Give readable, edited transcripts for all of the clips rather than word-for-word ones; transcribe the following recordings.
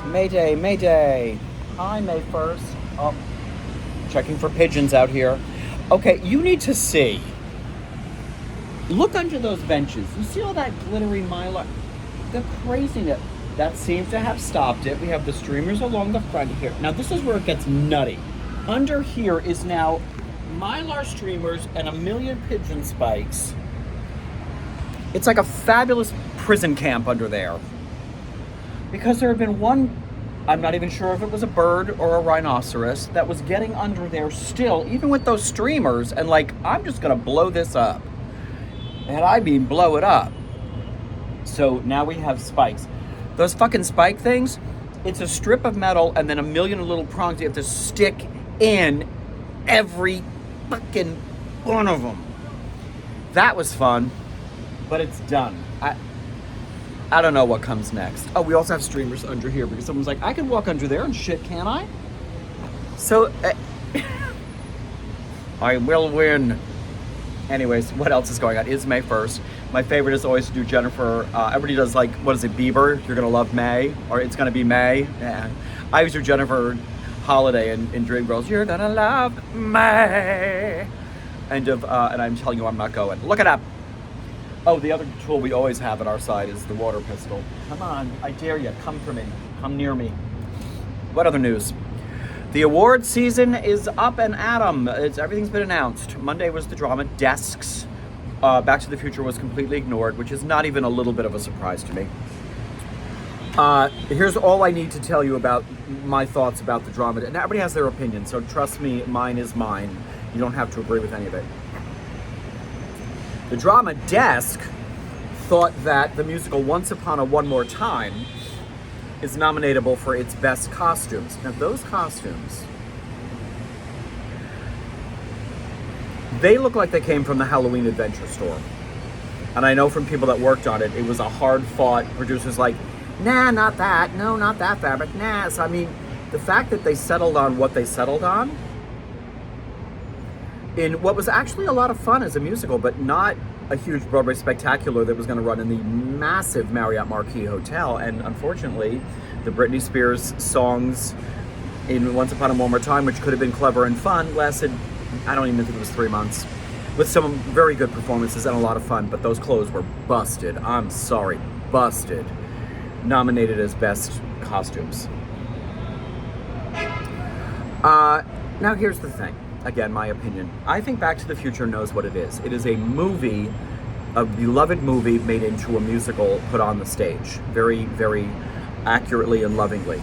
Mayday, Mayday. Hi, May 1st. Oh, checking for pigeons out here. Okay, you need to see. Look under those benches. You see all that glittery mylar? The craziness. That seems to have stopped it. We have the streamers along the front here. Now, this is where it gets nutty. Under here is now mylar streamers and a million pigeon spikes. It's like a fabulous prison camp under there. Because there had been one, I'm not even sure if it was a bird or a rhinoceros, that was getting under there still, even with those streamers, and like, I'm just gonna blow this up. And I mean blow it up. So now we have spikes. Those fucking spike things, it's a strip of metal and then a million little prongs you have to stick in every fucking one of them. That was fun, but it's done. I don't know what comes next. Oh, we also have streamers under here because someone's like, I can walk under there and shit, can I? So, I will win. Anyways, what else is going on? It's May 1st. My favorite is always to do Jennifer. Everybody does like, what is it, Bieber? You're going to love May. Or it's going to be May. Yeah. I always do Jennifer Holiday in Dreamgirls. You're going to love May. And I'm telling you, I'm not going. Look it up. Oh, the other tool we always have at our side is the water pistol. Come on, I dare you. Come for me. Come near me. What other news? The award season is up and at 'em. Everything's been announced. Monday was the drama Desks. Back to the Future was completely ignored, which is not even a little bit of a surprise to me. Here's all I need to tell you about my thoughts about the drama. And everybody has their opinion, so trust me, mine is mine. You don't have to agree with any of it. The drama Desk thought that the musical Once Upon a One More Time is nominatable for its best costumes. Now those costumes, they look like they came from the Halloween Adventure Store. And I know from people that worked on it, it was a hard fought, producers like, nah, not that, no, not that fabric, nah. So I mean, the fact that they settled on what they settled on, in what was actually a lot of fun as a musical, but not a huge Broadway spectacular that was going to run in the massive Marriott Marquis Hotel. And unfortunately, the Britney Spears songs in Once Upon a One More Time, which could have been clever and fun, lasted, I don't even think it was 3 months, with some very good performances and a lot of fun, but those clothes were busted. I'm sorry, busted. Nominated as best costumes. Now here's the thing. Again, my opinion. I think Back to the Future knows what it is. It is a movie, a beloved movie made into a musical put on the stage. Very, very accurately and lovingly.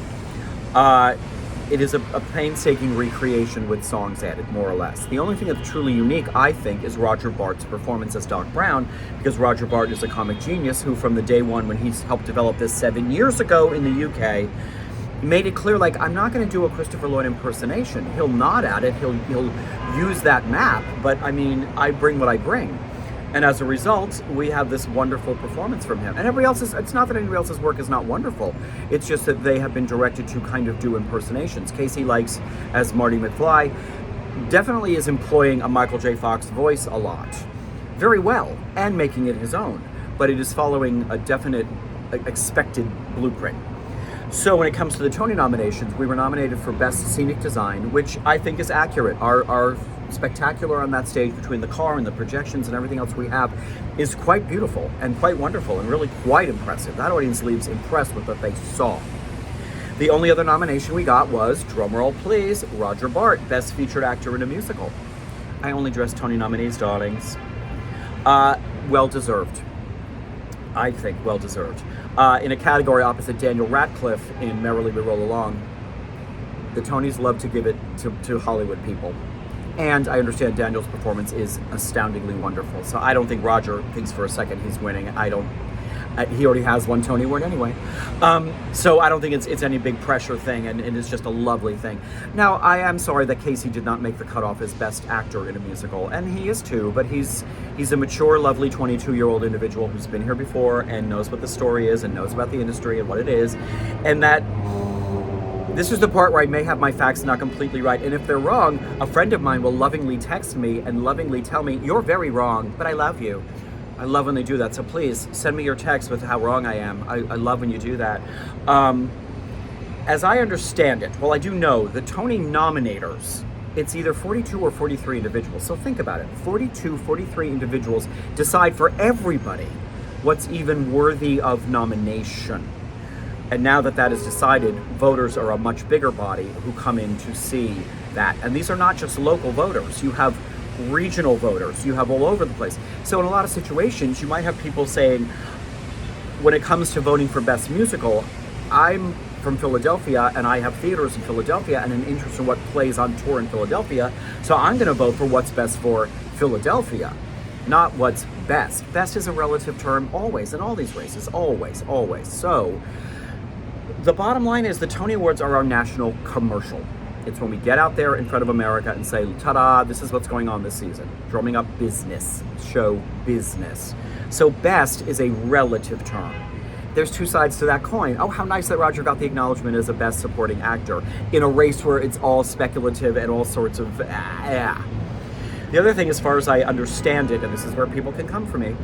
It is a painstaking recreation with songs added, more or less. The only thing that's truly unique, I think, is Roger Bart's performance as Doc Brown, because Roger Bart is a comic genius who, from the day one when he helped develop this 7 years ago in the UK, made it clear, like, I'm not going to do a Christopher Lloyd impersonation. He'll nod at it, he'll use that map, but I mean, I bring what I bring. And as a result, we have this wonderful performance from him. And everybody else's, it's not that anybody else's work is not wonderful. It's just that they have been directed to kind of do impersonations. Casey Likes, as Marty McFly, definitely is employing a Michael J. Fox voice a lot. Very well, and making it his own. But it is following a definite, expected blueprint. So when it comes to the Tony nominations, we were nominated for Best Scenic Design, which I think is accurate. Our spectacular on that stage, between the car and the projections and everything else we have, is quite beautiful and quite wonderful and really quite impressive. That audience leaves impressed with what they saw. The only other nomination we got was, drumroll please, Roger Bart, Best Featured Actor in a Musical. I only dress Tony nominees, darlings. Well deserved. I think well deserved. In a category opposite Daniel Radcliffe in Merrily We Roll Along, the Tonys love to give it to Hollywood people. And I understand Daniel's performance is astoundingly wonderful. So I don't think Roger thinks for a second he's winning. He already has one Tony Award anyway. So I don't think it's any big pressure thing, and it's just a lovely thing. Now, I am sorry that Casey did not make the cutoff as Best Actor in a Musical, and he is too, but he's a mature, lovely 22-year-old individual who's been here before and knows what the story is and knows about the industry and what it is, and that this is the part where I may have my facts not completely right, and if they're wrong, a friend of mine will lovingly text me and lovingly tell me, you're very wrong, but I love you. I love when they do that, so please send me your text with how wrong I am. I love when you do that. as I understand it, well, I do know the Tony nominators, it's either 42 or 43 individuals. So think about it. 42, 43 individuals decide for everybody what's even worthy of nomination. And now that that is decided, voters are a much bigger body who come in to see that. And these are not just local voters. You have regional voters. You have all over the place. So in a lot of situations, you might have people saying, when it comes to voting for Best Musical, I'm from Philadelphia and I have theaters in Philadelphia and an interest in what plays on tour in Philadelphia. So I'm going to vote for what's best for Philadelphia, not what's best. Best is a relative term always in all these races, always, always. So the bottom line is the Tony Awards are our national commercial. It's when we get out there in front of America and say, ta-da, this is what's going on this season. Drumming up business, show business. So best is a relative term. There's two sides to that coin. Oh, how nice that Roger got the acknowledgement as a best supporting actor in a race where it's all speculative and all sorts of, The other thing, as far as I understand it, and this is where people can come for me,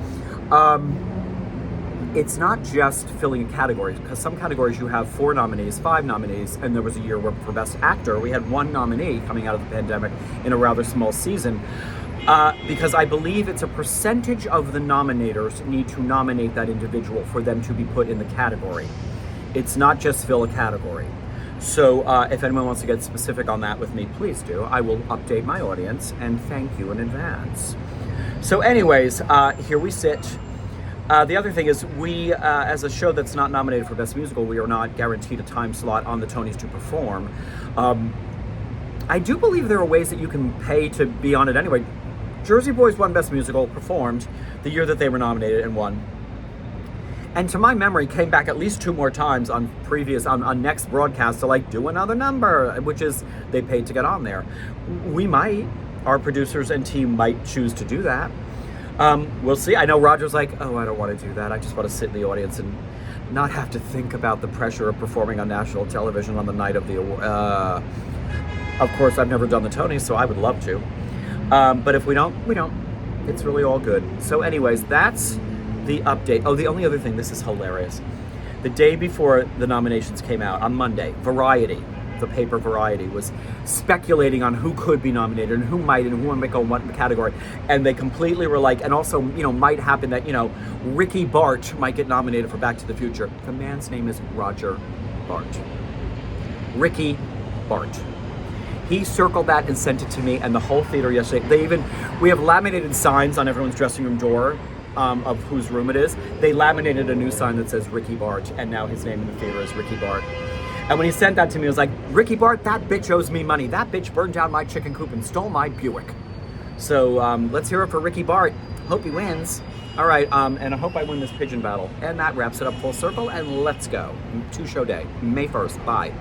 it's not just filling a category, because some categories you have 4 nominees, 5 nominees, and there was a year where for Best Actor, we had 1 nominee coming out of the pandemic in a rather small season, because I believe it's a percentage of the nominators need to nominate that individual for them to be put in the category. It's not just fill a category. So if anyone wants to get specific on that with me, please do. I will update my audience, and thank you in advance. So anyways, here we sit. The other thing is we, as a show that's not nominated for Best Musical, we are not guaranteed a time slot on the Tonys to perform. I do believe there are ways that you can pay to be on it anyway. Jersey Boys won Best Musical, performed the year that they were nominated and won. And to my memory, came back at least 2 more times on next broadcast to do another number, which is they paid to get on there. We might, our producers and team might choose to do that. We'll see. I know Roger's like, oh, I don't want to do that. I just want to sit in the audience and not have to think about the pressure of performing on national television on the night of the award. Of course, I've never done the Tonys, so I would love to. But if we don't, we don't. It's really all good. So anyways, that's the update. Oh, the only other thing, this is hilarious. The day before the nominations came out, on Monday, Variety, the paper Variety, was speculating on who could be nominated and who might and who might go in what category. And they completely were like, and also, might happen that, Ricky Bart might get nominated for Back to the Future. The man's name is Roger Bart. Ricky Bart. He circled that and sent it to me and the whole theater yesterday. We have laminated signs on everyone's dressing room door of whose room it is. They laminated a new sign that says Ricky Bart, and now his name in the theater is Ricky Bart. And when he sent that to me, I was like, Ricky Bart, that bitch owes me money. That bitch burned down my chicken coop and stole my Buick. So let's hear it for Ricky Bart. Hope he wins. All right, and I hope I win this pigeon battle. And that wraps it up full circle, and let's go. 2-show day, May 1st. Bye.